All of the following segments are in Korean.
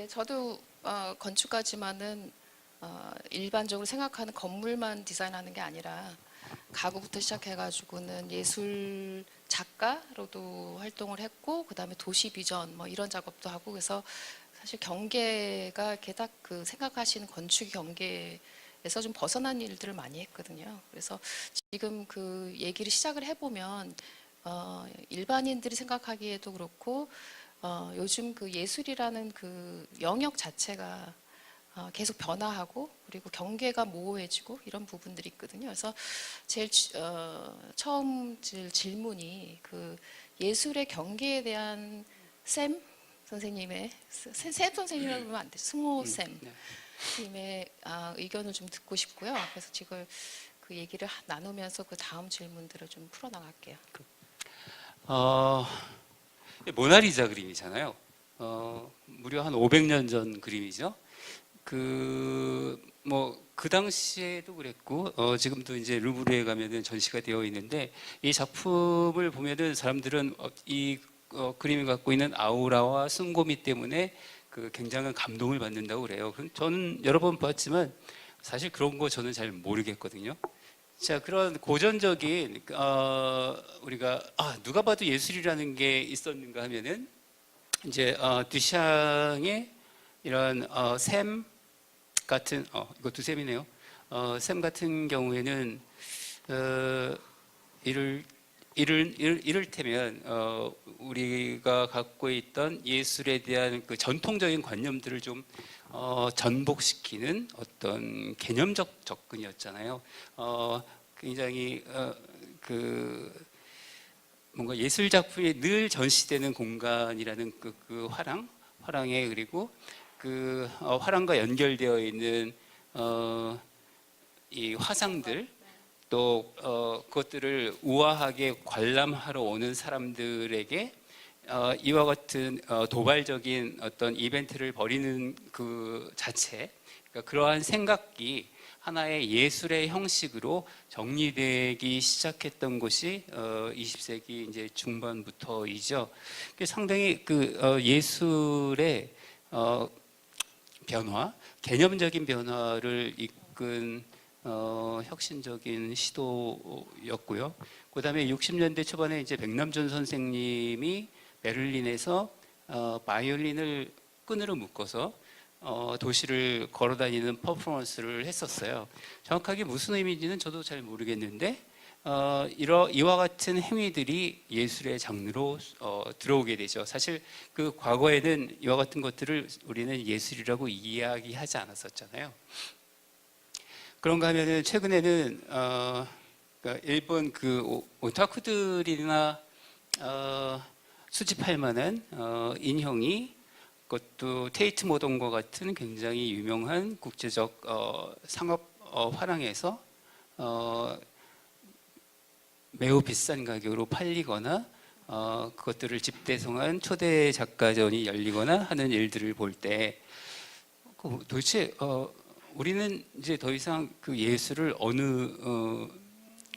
네, 저도 건축가지만은 일반적으로 생각하는 건물만 디자인하는 게 아니라 가구부터 시작해가지고는 예술 작가로도 활동을 했고, 그다음에 도시 비전 뭐 이런 작업도 하고, 그래서 사실 경계가 이렇게 딱 그 생각하시는 건축 경계에서 좀 벗어난 일들을 많이 했거든요. 그래서 지금 그 얘기를 시작을 해보면 일반인들이 생각하기에도 그렇고 요즘 그 예술이라는 그 영역 자체가 계속 변화하고 그리고 경계가 모호해지고 이런 부분들이 있거든요. 그래서 제일 처음 질문이 그 예술의 경계에 대한 샘 선생님의 샘 선생님이라고 그러면 안 돼. 승호 쌤 네. 님의 의견을 좀 듣고 싶고요. 그래서 지금 그 얘기를 나누면서 그 다음 질문들을 좀 풀어나갈게요. 어, 모나리자 그림이잖아요. 무려 한 500년 전 그림이죠. 그 당시에도 그랬고, 지금도 이제 루브르에 가면은 전시가 되어 있는데, 이 작품을 보면은 사람들은 이 그림이 갖고 있는 아우라와 숨고미 때문에 그 굉장한 감동을 받는다고 그래요. 저는 여러 번 봤지만, 사실 그런 거 저는 잘 모르겠거든요. 자, 그런 고전적인 우리가 누가 봐도 예술이라는 게 있었는가 하면은 이제 듀샹의 이런 샘 같은 이것도 샘이네요. 샘 같은 경우에는 어, 이를테면 우리가 갖고 있던 예술에 대한 그 전통적인 관념들을 좀 전복시키는 어떤 개념적 접근이었잖아요. 굉장히 그 뭔가 예술 작품이 늘 전시되는 공간이라는 그 화랑에 그리고 그 화랑과 연결되어 있는 이 화상들 또 그것들을 우아하게 관람하러 오는 사람들에게 이와 같은 도발적인 어떤 이벤트를 벌이는 그 자체, 그러니까 그러한 생각이 하나의 예술의 형식으로 정리되기 시작했던 것이 20세기 이제 중반부터이죠. 상당히 그 예술의 변화, 개념적인 변화를 이끈 혁신적인 시도였고요. 그 다음에 60년대 초반에 이제 백남준 선생님이 베를린에서 바이올린을 끈으로 묶어서 도시를 걸어다니는 퍼포먼스를 했었어요. 정확하게 무슨 의미인지는 저도 잘 모르겠는데 이와 같은 행위들이 예술의 장르로 들어오게 되죠. 사실 그 과거에는 이와 같은 것들을 우리는 예술이라고 이야기하지 않았었잖아요. 그런가 하면은 최근에는 그러니까 일본 그 오타쿠들이나 수집할 만한 인형이 그것도 테이트 모던과 같은 굉장히 유명한 국제적 상업 화랑에서 매우 비싼 가격으로 팔리거나 그것들을 집대성한 초대 작가전이 열리거나 하는 일들을 볼 때 도대체 우리는 이제 더 이상 그 예술을 어느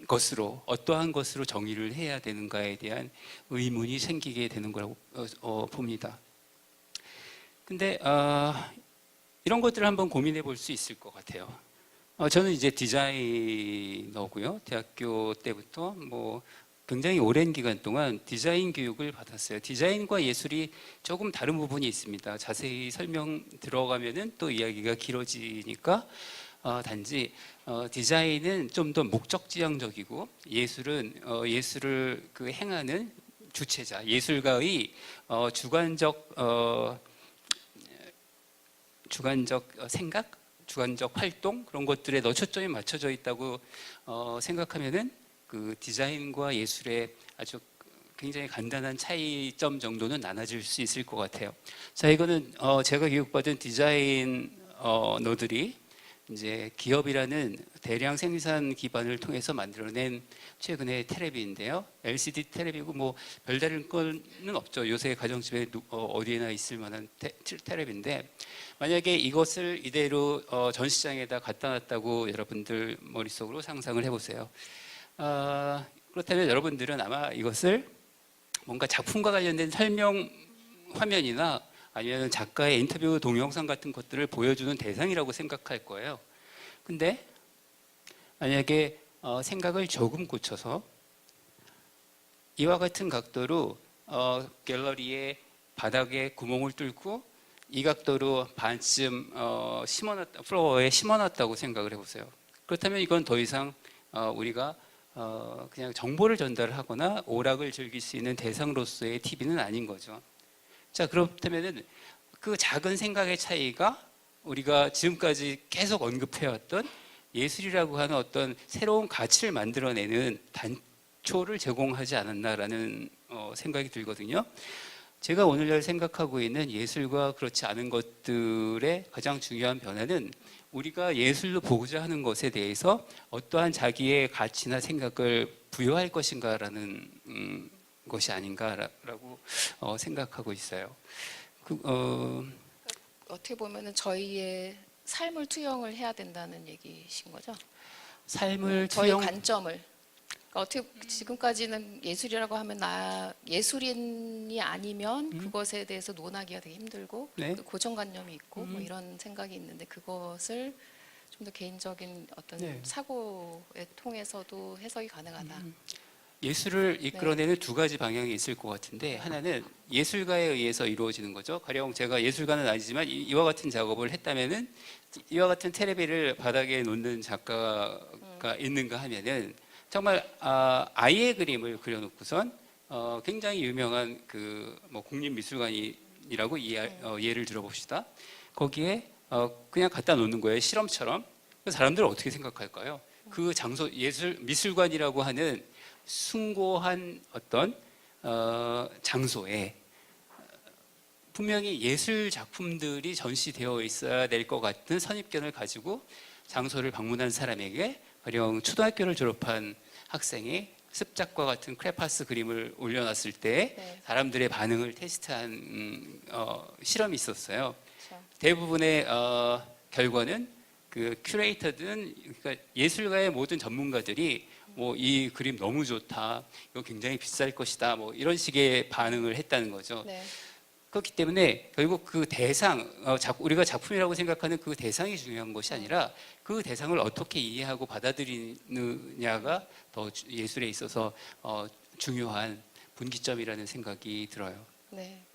것으로 어떠한 것으로 정의를 해야 되는가에 대한 의문이 생기게 되는 거라고 봅니다. 근데 이런 것들을 한번 고민해 볼 수 있을 것 같아요. 저는 이제 디자이너고요. 대학교 때부터 뭐 굉장히 오랜 기간 동안 디자인 교육을 받았어요. 디자인과 예술이 조금 다른 부분이 있습니다. 자세히 설명 들어가면은 또 이야기가 길어지니까 단지 디자인은 좀 더 목적지향적이고 예술은 예술을 그 행하는 주체자, 예술가의 주관적 생각, 주관적 활동 그런 것들에 더 초점이 맞춰져 있다고 생각하면은 그 디자인과 예술의 아주 굉장히 간단한 차이점 정도는 나눠질 수 있을 것 같아요. 자, 이거는 제가 교육받은 디자이너들이 이제 기업이라는 대량 생산 기반을 통해서 만들어낸 최근의 테레비인데요. LCD 테레비고 뭐 별다른 거는 없죠. 요새 가정집에 어디에나 있을 만한 테레비인데 만약에 이것을 이대로 전시장에다 갖다 놨다고 여러분들 머릿속으로 상상을 해보세요. 그렇다면 여러분들은 아마 이것을 뭔가 작품과 관련된 설명 화면이나 아니면 작가의 인터뷰 동영상 같은 것들을 보여주는 대상이라고 생각할 거예요. 근데 만약에 생각을 조금 고쳐서 이와 같은 각도로 갤러리의 바닥에 구멍을 뚫고 이 각도로 반쯤 플로어에 심어놨다고 생각을 해보세요. 그렇다면 이건 더 이상 우리가 그냥 정보를 전달하거나 오락을 즐길 수 있는 대상으로서의 TV는 아닌 거죠. 자, 그렇다면은 그 작은 생각의 차이가 우리가 지금까지 계속 언급해왔던 예술이라고 하는 어떤 새로운 가치를 만들어내는 단초를 제공하지 않았나라는 생각이 들거든요. 제가 오늘날 생각하고 있는 예술과 그렇지 않은 것들의 가장 중요한 변화는 우리가 예술로 보고자 하는 것에 대해서 어떠한 자기의 가치나 생각을 부여할 것인가라는 것이 아닌가라고 생각하고 있어요. 어떻게 보면은 저희의 삶을 투영을 해야 된다는 얘기신 거죠? 삶을 저희 투영 관점을. 그러니까 어떻게 지금까지는 예술이라고 하면 나 예술인이 아니면 그것에 대해서 논하기가 되게 힘들고 네. 그 고정관념이 있고 뭐 이런 생각이 있는데 그것을 좀 더 개인적인 어떤 네. 사고에 통해서도 해석이 가능하다. 예술을 이끌어내는 두 가지 방향이 있을 것 같은데 하나는 예술가에 의해서 이루어지는 거죠. 가령 제가 예술가는 아니지만 이와 같은 작업을 했다면은 이와 같은 테레비를 바닥에 놓는 작가가 있는가 하면은 정말 아이의 그림을 그려놓고선 굉장히 유명한 그 뭐 국립미술관이라고 예를 들어봅시다. 거기에 그냥 갖다 놓는 거예요. 실험처럼. 그 사람들은 어떻게 생각할까요? 그 장소 미술관이라고 하는 숭고한 어떤 장소에 분명히 예술 작품들이 전시되어 있어야 될 것 같은 선입견을 가지고 장소를 방문한 사람에게 가령 초등학교를 졸업한 학생이 습작과 같은 크레파스 그림을 올려놨을 때 네. 사람들의 반응을 테스트한 실험이 있었어요. 그렇죠. 대부분의 결과는 그 큐레이터든 그러니까 예술가의 모든 전문가들이 뭐 이 그림 너무 좋다, 이거 굉장히 비쌀 것이다, 뭐 이런 식의 반응을 했다는 거죠. 네. 그렇기 때문에 결국 그 대상, 우리가 작품이라고 생각하는 그 대상이 중요한 것이 아니라 그 대상을 어떻게 이해하고 받아들이느냐가 더 예술에 있어서 중요한 분기점이라는 생각이 들어요. 네.